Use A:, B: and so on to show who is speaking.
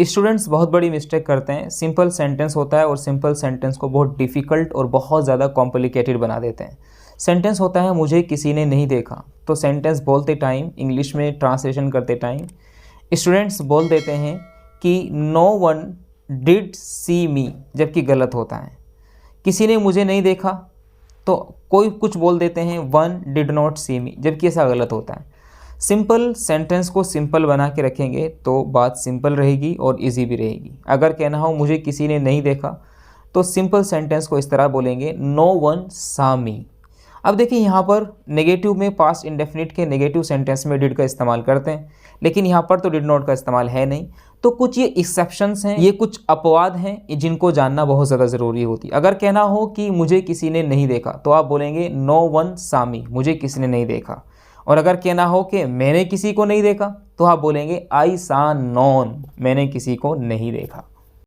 A: Students बहुत बड़ी mistake करते हैं। सिंपल सेंटेंस होता है और सिंपल सेंटेंस को बहुत डिफ़िकल्ट और बहुत ज़्यादा कॉम्प्लिकेटेड बना देते हैं। सेंटेंस होता है मुझे किसी ने नहीं देखा, तो सेंटेंस बोलते टाइम इंग्लिश में ट्रांसलेशन करते टाइम स्टूडेंट्स बोल देते हैं कि नो वन डिड सी मी, जबकि गलत होता है। किसी ने मुझे नहीं देखा तो कोई कुछ बोल देते हैं वन डिड नॉट सी मी, जबकि ऐसा गलत होता है। सिंपल सेंटेंस को सिंपल बना के रखेंगे तो बात सिंपल रहेगी और इजी भी रहेगी। अगर कहना हो मुझे किसी ने नहीं देखा तो सिंपल सेंटेंस को इस तरह बोलेंगे नो वन सा मी। अब देखिए यहाँ पर नेगेटिव में पास्ट इंडेफिनिट के नेगेटिव सेंटेंस में डिड का इस्तेमाल करते हैं, लेकिन यहाँ पर तो डिड नॉट का इस्तेमाल है नहीं। तो कुछ ये एक्सेप्शंस हैं, ये कुछ अपवाद हैं जिनको जानना बहुत ज़्यादा ज़रूरी होती है। अगर कहना हो कि मुझे किसी ने नहीं देखा तो आप बोलेंगे नो वन सा मी, मुझे किसी ने नहीं देखा। और अगर कहना हो कि मैंने किसी को नहीं देखा तो आप बोलेंगे आई सा नॉन, मैंने किसी को नहीं देखा।